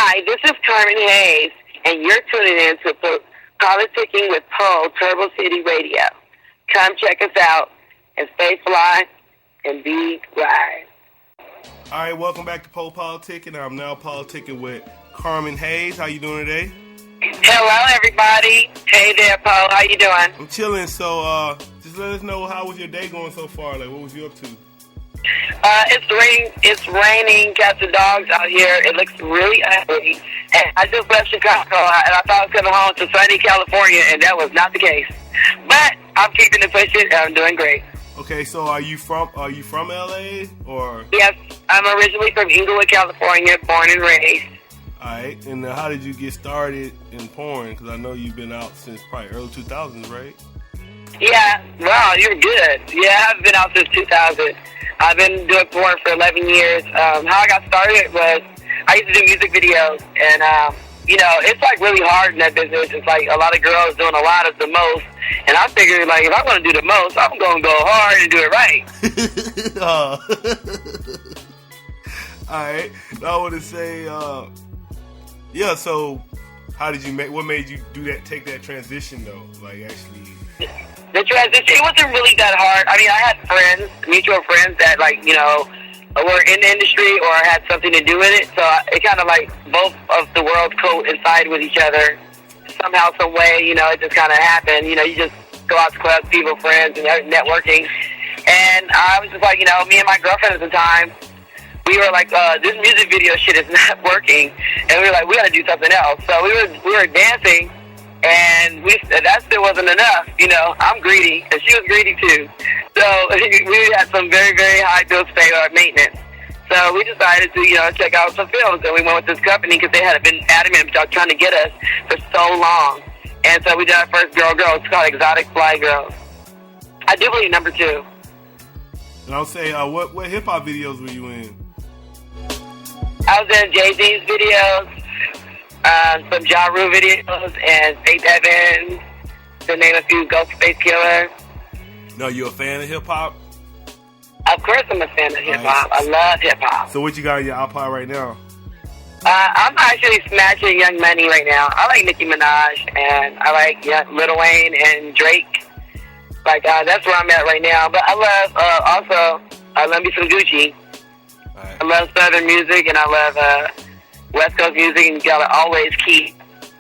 Hi, this is Carmen Hayes, and you're tuning in to Politckin with Pole, Turbo City Radio. Come check us out and stay fly and be right. All right, welcome back to Pole Politckin. I'm now politicking with Carmen Hayes. How you doing today? Hello, everybody. Hey there, Pole. How you doing? I'm chilling. So, just let us know, how was your day going so far? Like, what was you up to? It's raining cats and dogs out here. It looks really ugly. And I just left Chicago, and I thought I was coming home to sunny California, and that was not the case. But I'm keeping it pushing, and I'm doing great. Okay, so are you from LA or? Yes, I'm originally from Inglewood, California, born and raised. All right, and how did you get started in porn? Because I know you've been out since probably early 2000s, right? Yeah, wow, you're good. Yeah, I've been out since 2000. I've been doing porn for 11 years. How I got started was I used to do music videos, and it's like really hard in that business. It's like a lot of girls doing a lot of the most, and I figured like if I'm going to do the most, I'm going to go hard and do it right. All right, I want to say, So how did you what made you do that? Take that transition though, like actually. The transition, it wasn't really that hard. I mean, I had friends, mutual friends that, were in the industry or had something to do with it. So it kind of like both of the worlds coincide with each other somehow, some way. It just kind of happened. You just go out to clubs, people, friends, and networking. And I was just like, me and my girlfriend at the time, we were like, this music video shit is not working. And we were like, we got to do something else. So we were dancing. And that still wasn't enough, I'm greedy, and she was greedy too. So we had some very, very high bills to pay our maintenance. So we decided to, check out some films, and we went with this company because they had been adamant about trying to get us for so long. And so we did our first girl. It's called Exotic Fly Girls. I do believe number 2. And I'll say, what hip hop videos were you in? I was in Jay-Z's videos. Some Ja Rule videos and Faith Evans, to name a few, Ghostface Killer. No, you a fan of hip hop? Of course I'm a fan of hip hop. I love hip hop. So what you got in your iPod right now? I'm actually smashing Young Money right now. I like Nicki Minaj, and I like Lil Wayne and Drake. That's where I'm at right now. But I love me some Gucci. Right. I love Southern music, and I love West Coast music, and you gotta always keep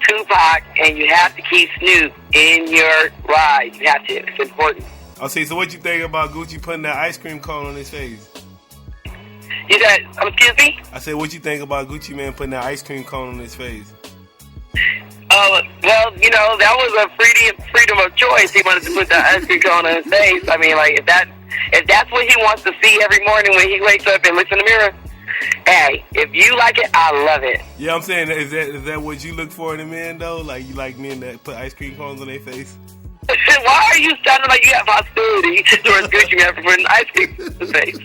Tupac, and you have to keep Snoop in your ride. You have to. It's important. I'll say, so what you think about Gucci putting that ice cream cone on his face? You said, excuse me? I said, what you think about Gucci Man putting that ice cream cone on his face? Well, that was a freedom of choice. He wanted to put that ice cream cone on his face. I mean, if that's what he wants to see every morning when he wakes up and looks in the mirror, hey, if you like it, I love it. Yeah, I'm saying, is that what you look for in a man, though? Like, you like men that put ice cream cones on their face? Why are you sounding like you have hostility towards Gucci Man for putting ice cream on his face?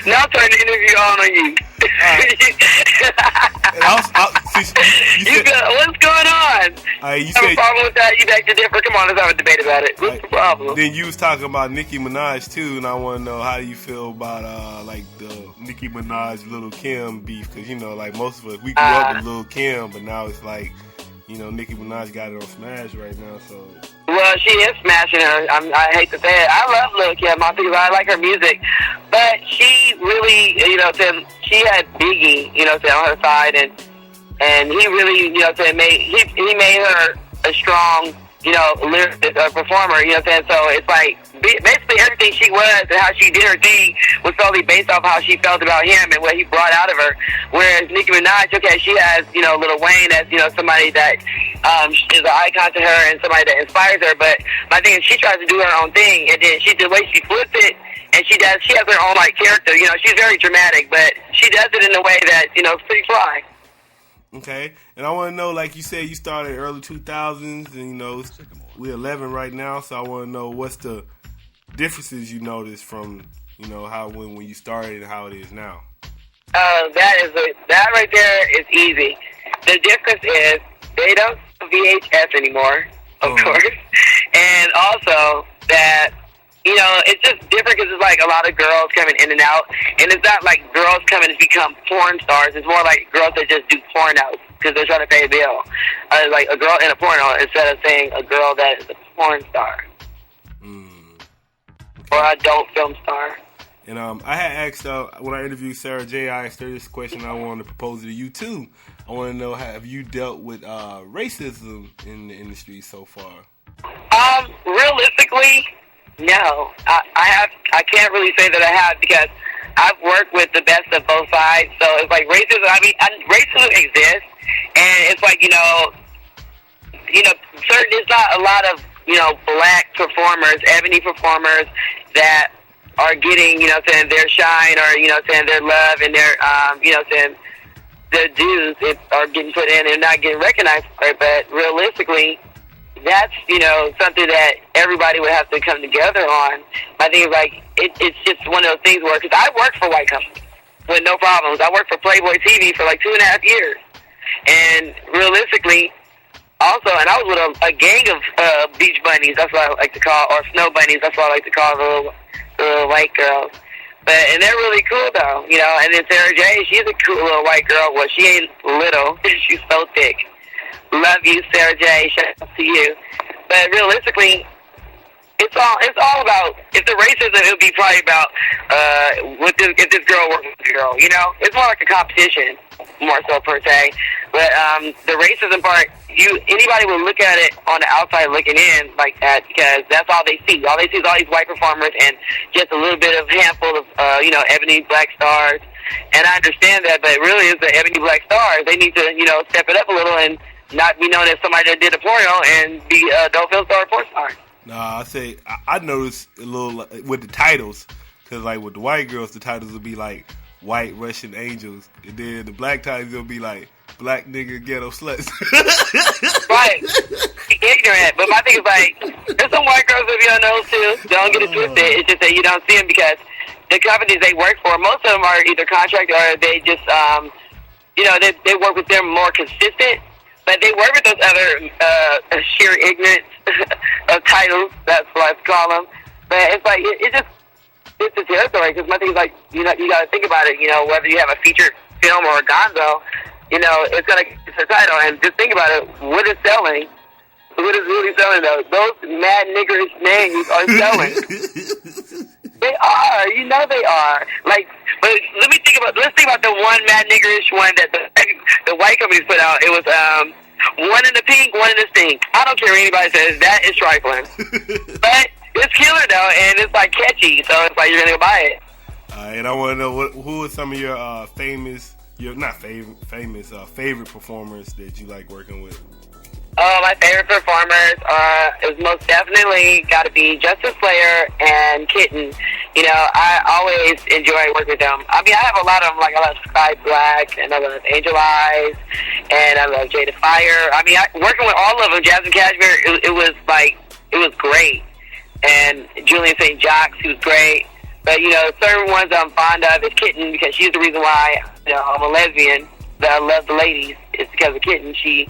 Now turn the interview on you. What's going on? You have a problem with that? You beg to differ? Come on, let's have a debate about it. What's the problem? Then you was talking about Nicki Minaj too, and I want to know how do you feel about the Nicki Minaj Lil Kim beef? Because most of us we grew up with Lil Kim, but now it's like Nicki Minaj got it on Smash right now. So well, she is smashing her. I hate to say it. I love Lil Kim. I like her music, but she really she had Biggie on her side, and he really he made her a strong performer, so it's like basically everything she was and how she did her thing was solely based off how she felt about him and what he brought out of her. Whereas Nicki Minaj, okay, she has Lil Wayne as somebody that is an icon to her and somebody that inspires her, but my thing is she tries to do her own thing, and then the way she flips it, and she has her own character. She's very dramatic, but she does it in a way that is pretty fly. Okay, and I want to know, like you said, you started early 2000s, and we're 11 right now, so I want to know what's the differences you noticed from how when you started and how it is now. That right there is easy. The difference is they don't do VHS anymore, of course, and also that you know, it's just different because it's like a lot of girls coming in and out, and it's not like girls coming to become porn stars. It's more like girls that just do pornos because they're trying to pay a bill. Like a girl in a porno instead of saying a girl that is a porn star or adult film star. And I had asked when I interviewed Sarah J. I asked her this question. I wanted to propose it to you too. I want to know, have you dealt with racism in the industry so far? Realistically, no. I can't really say that I have because I've worked with the best of both sides. So it's like racism. I mean, racism exists, and it's like there's not a lot of black performers, ebony performers that are getting their shine or their love and their their dues are getting put in and not getting recognized for it. But realistically, that's something that everybody would have to come together on. I think it's just one of those things where, because I worked for white companies with no problems. I worked for Playboy TV for like 2.5 years, and realistically, also, and I was with a gang of beach bunnies. That's what I like to call, or snow bunnies. That's what I like to call the little white girls. And they're really cool though, And then Sarah J, she's a cool little white girl. Well, she ain't little. She's so thick. Love you, Sarah J. Shout out to you. But realistically, it's all about, if the racism, it would be probably about if this girl works with this girl. It's more like a competition, more so per se. But the racism part, anybody will look at it on the outside looking in like that because that's all they see. All they see is all these white performers and just a little bit of handful of ebony black stars. And I understand that, but really, it's the ebony black stars. They need to step it up a little and not be known as somebody that did a porno and be a adult film star or porn star. Nah, I say I noticed a little with the titles, because like with the white girls, the titles would be like white Russian angels, and then the black titles will be like black nigga ghetto sluts. Right, ignorant. But my thing is like, there's some white girls that be on those too. Don't get it twisted. It's just that you don't see them because the companies they work for, most of them are either contract or they just they work with them more consistent. But they work with those other sheer ignorance of titles. That's what I call them. But it's like it's the territory. Because my thing is like you got to think about it. Whether you have a feature film or a gonzo, it's gonna get the title. And just think about it. What is selling? What is really selling though? Those mad niggerish names are selling. They are. They are. Like, but let's think about the one mad niggerish one that the white companies put out. It was one in the pink, one in the stink. I don't care what anybody says. That is trifling. But it's killer though, and it's like catchy. So it's like you're gonna go buy it. And I want to know who are some of your favorite performers that you like working with. Oh, my favorite performers is most definitely got to be Justice Slayer and Kitten. I always enjoy working with them. I mean, I have a lot of them. Like I love Sky Black, and I love Angel Eyes, and I love Jada Fire. I mean, working with all of them, Jasmine Cashmere, it was great. And Julian St. Jacques, he was great. But certain ones I'm fond of is Kitten because she's the reason why I'm a lesbian. That I love the ladies. It's because of Kitten. She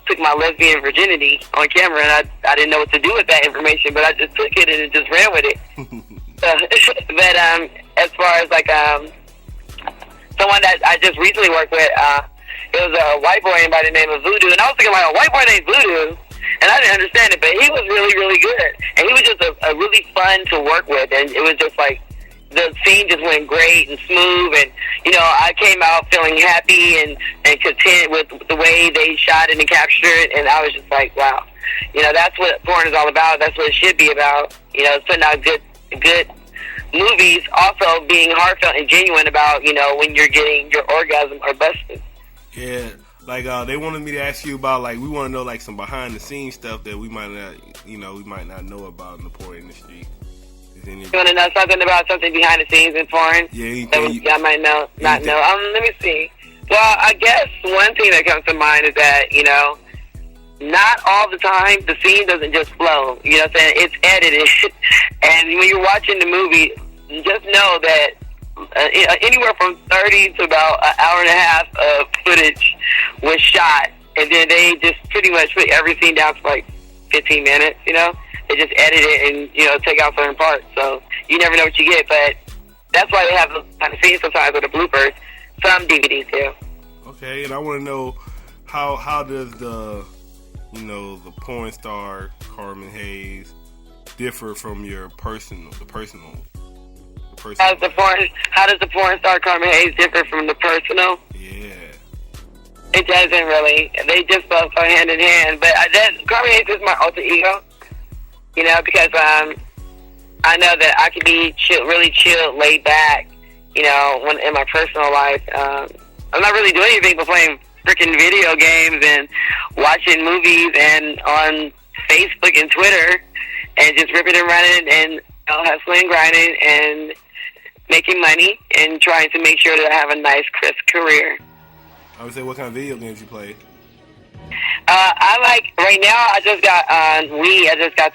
took my lesbian virginity on camera, and I didn't know what to do with that information, but I just took it and just ran with it. But as far as like someone that I just recently worked with, it was a white boy by the name of Voodoo, and I was thinking like a white boy named Voodoo, and I didn't understand it, but he was really, really good, and he was just a really fun to work with, and it was just like the scene just went great and smooth, and I came out feeling happy and content with the way they shot it and captured it, and I was just like, wow, that's what porn is all about. That's what it should be about. Putting out good movies, also being heartfelt and genuine about when you're getting your orgasm or busted. Yeah, like they wanted me to ask you about we want to know some behind the scenes stuff that we might not know about in the porn industry. You want to know something behind the scenes in porn? Yeah, I might know. Let me see. Well, I guess one thing that comes to mind is that not all the time the scene doesn't just flow. You know what I'm saying? It's edited, and when you're watching the movie, just know that anywhere from 30 to about an hour and a half of footage was shot, and then they just pretty much put every scene down to 15 minutes. they just edit it and, you know, take out certain parts. So you never know what you get. But that's why they have those kind of scenes sometimes with the bloopers. Some DVDs do. Okay, and I want to know how does the, you know, the porn star Carmen Hayes differ from your personal? How does the porn star Carmen Hayes differ from the personal? Yeah. It doesn't really. They just both go hand in hand. But Carmen Hayes is my alter ego, you know, because I know that I can be really chill, laid back, you know, when in my personal life. I'm not really doing anything but playing freaking video games and watching movies and on Facebook and Twitter and just ripping and running and, you know, hustling, grinding, and making money and trying to make sure that I have a nice, crisp career. I would say, what kind of video games you play? I like, right now, I just got on Wii, I just got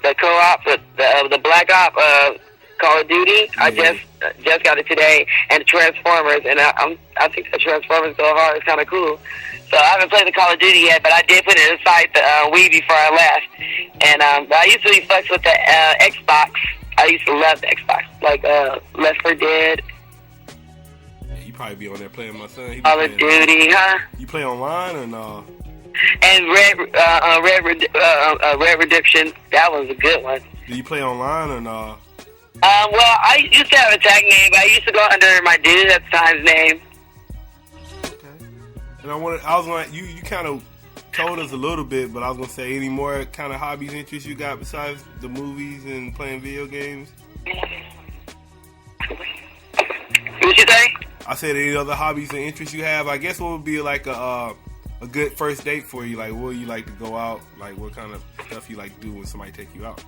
the co-op, the Black Op Call of Duty. Yeah. I just got it today, and the Transformers, and I think the Transformers go hard. It's kind of cool. So I haven't played the Call of Duty yet, but I did put it aside the Wii before I left. And I used to be fucked with the Xbox. I used to love the Xbox, like Left 4 Dead. Yeah, you probably be on there playing my son. Call of Duty, huh? You play online or no? And Red Redemption, that was a good one. Do you play online or no? Well, I used to have a tag name, but I used to go under my dude at the time's name. Okay. And you kind of told us a little bit, but I was gonna say, any more kind of hobbies, interests you got besides the movies and playing video games? What you say? I said, any other hobbies and interests you have? I guess what would be like a good first date for you? Like, where you like to go out? Like, what kind of stuff you like to do when somebody take you out?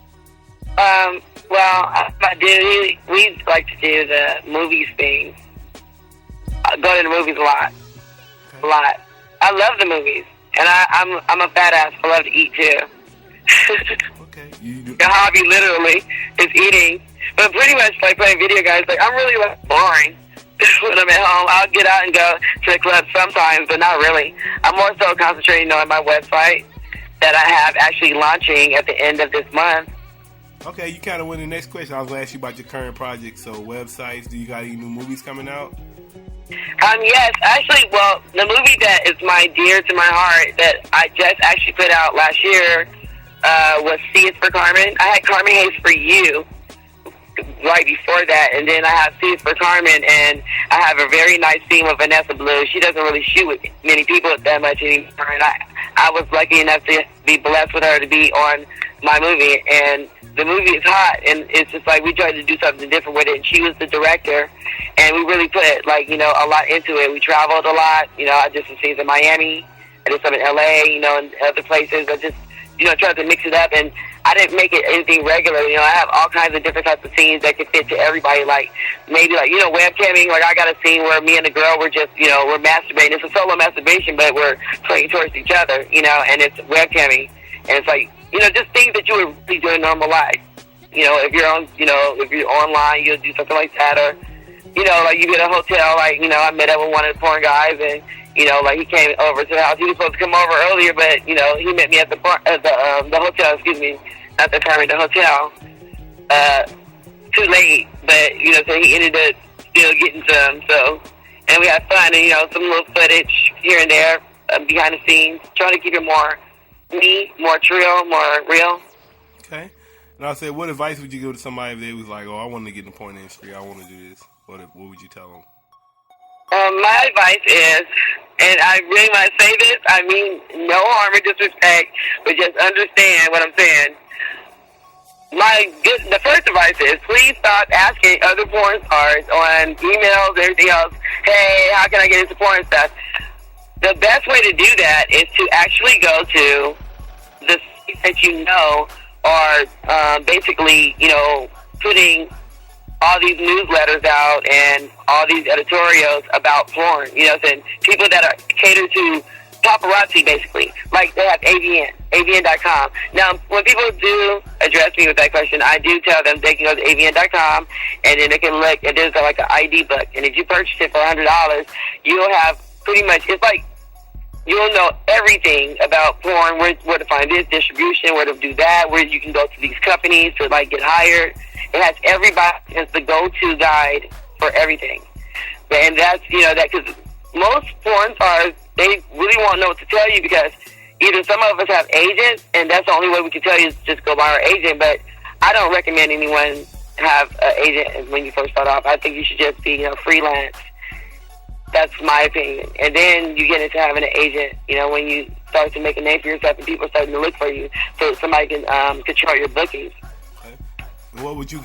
Well, we like to do the movies thing. I go to the movies a lot. Okay. A lot. I love the movies. And I'm a fat ass. I love to eat, too. Okay. The hobby, literally, is eating. But pretty much, like, playing video games, like, I'm really, like, boring when I'm at home. I'll get out and go to the club sometimes, but not really. I'm more so concentrating on my website that I have actually launching at the end of this month. Okay, you kind of went to the next question. I was going to ask you about your current project. So, websites, do you got any new movies coming out? Yes, actually, well, the movie that is dear to my heart that I just actually put out last year was C is for Carmen. I had Carmen Hayes for You right before that, and then I have C is for Carmen, and I have a very nice scene with Vanessa Blue. She doesn't really shoot with many people that much anymore, and I was lucky enough to be blessed with her to be on my movie, and the movie is hot, and it's just like we tried to do something different with it, and she was the director, and we really put, like, you know, a lot into it. We traveled a lot, you know. I did some scenes in Miami, I did some in LA, you know, and other places. I just, you know, tried to mix it up, and I didn't make it anything regular, you know. I have all kinds of different types of scenes that could fit to everybody, like, maybe, like, you know, webcamming. Like, I got a scene where me and the girl were just, you know, we're masturbating. It's a solo masturbation, but we're playing towards each other, you know, and it's webcamming, and it's like, you know, just things that you would really do in normal life. You know, if you're on, you know, if you're online, you'll do something like that, or, you know, like you get a hotel, like, you know, I met up with one of the porn guys, and, you know, like he came over to the house. He was supposed to come over earlier, but, you know, he met me at the hotel, excuse me, not the apartment, the hotel, too late, but, you know, so he ended up still getting some, so, and we had fun, and, you know, some little footage here and there, behind the scenes, trying to keep it more me, more true, more real. Okay. And I said, what advice would you give to somebody if they was like, oh, I want to get in the porn industry, I want to do this? What would you tell them? My advice is, and I really want to say this, I mean no harm or disrespect, but just understand what I'm saying. The first advice is, please stop asking other porn stars on emails and everything else, hey, how can I get into porn stuff? The best way to do that is to actually go to the sites that you know are basically, you know, putting all these newsletters out and all these editorials about porn. You know, and people that are catered to paparazzi, basically. Like they have avn.com. Now, when people do address me with that question, I do tell them they can go to avn.com and then they can look, and there's like an ID book. And if you purchase it for $100, you'll have pretty much, it's like you'll know everything about porn, where to find this, distribution, where to do that, where you can go to these companies to, like, get hired. It has everybody as the go-to guide for everything. And that's, that, because most porn stars, they really won't know what to tell you, because either some of us have agents, and that's the only way we can tell you is just go by our agent, but I don't recommend anyone have an agent when you first start off. I think you should just be, freelance. That's my opinion. And then you get into having an agent, when you start to make a name for yourself and people are starting to look for you, so somebody can control your bookings. Okay. What would you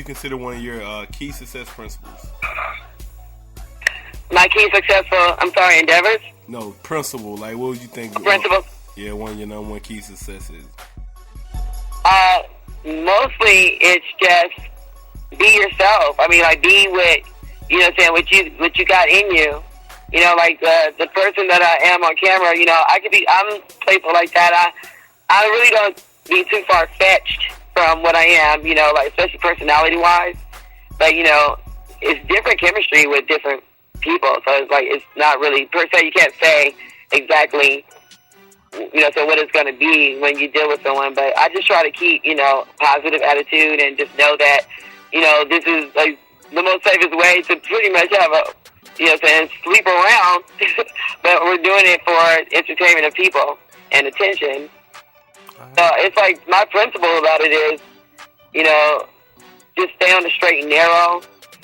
consider one of your key success principles? My key successful, endeavors? No, principle. Like, what would you think? Principle? Yeah, one of your number one key successes. Mostly it's just be yourself. I mean, like, be what, what you got in you. Like the person that I am on camera, I'm playful like that. I really don't be too far-fetched from what I am, like, especially personality-wise. But, it's different chemistry with different people. So it's like, it's not really, per se, you can't say exactly, so what it's going to be when you deal with someone. But I just try to keep, positive attitude and just know that, this is, like, the most safest way to pretty much have and sleep around. But we're doing it for entertainment of people and attention. So it's like, my principle about it is, just stay on the straight and narrow,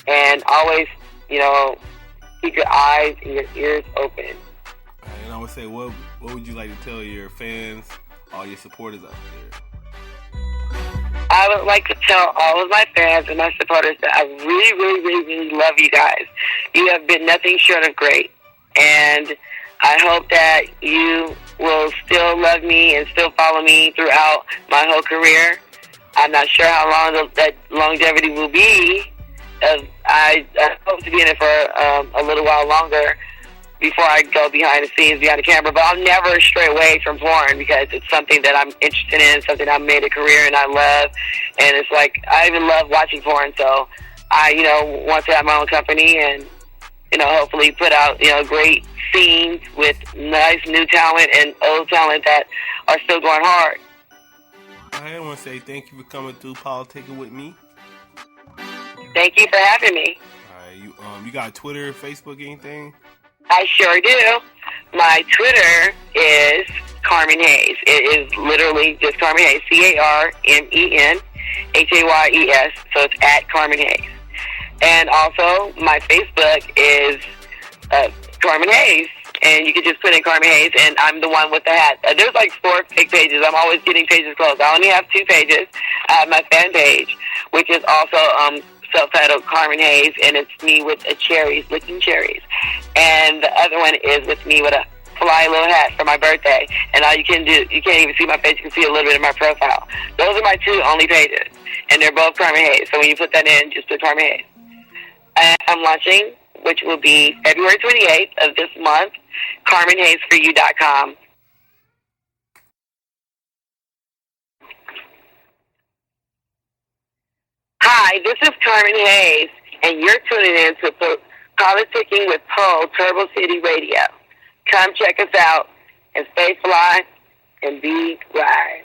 and always, keep your eyes and your ears open. And I would say, what would you like to tell your fans, all your supporters out there? I would like to tell all of my fans and my supporters that I really, really, really, really love you guys. You have been nothing short of great. And I hope that you will still love me and still follow me throughout my whole career. I'm not sure how long that longevity will be. I hope to be in it for a little while longer before I go behind the scenes, behind the camera. But I'll never stray away from porn, because it's something that I'm interested in, something I've made a career and I love. And it's like, I even love watching porn. So I, want to have my own company and, hopefully put out, great scenes with nice new talent and old talent that are still going hard. I want to say thank you for coming through Politckin with me. Thank you for having me. All right, you got Twitter, Facebook, anything? I sure do. My Twitter is Carmen Hayes. It is literally just Carmen Hayes, CarmenHayes. So it's at Carmen Hayes. And also, my Facebook is Carmen Hayes. And you can just put in Carmen Hayes, and I'm the one with the hat. There's like 4 fake pages. I'm always getting pages closed. I only have 2 pages. I have my fan page, which is also self-titled Carmen Hayes, and it's me with cherries, licking cherries. And the other one is with me with a fly little hat for my birthday. And all you can't even see my face, you can see a little bit of my profile. Those are my 2 only pages, and they're both Carmen Hayes. So when you put that in, just put Carmen Hayes. And I'm launching, which will be February 28th of this month, CarmenHayesForYou.com. Hi, this is Carmen Hayes, and you're tuning in to Politckin with Pole, Turbo City Radio. Come check us out, and stay fly, and be wise.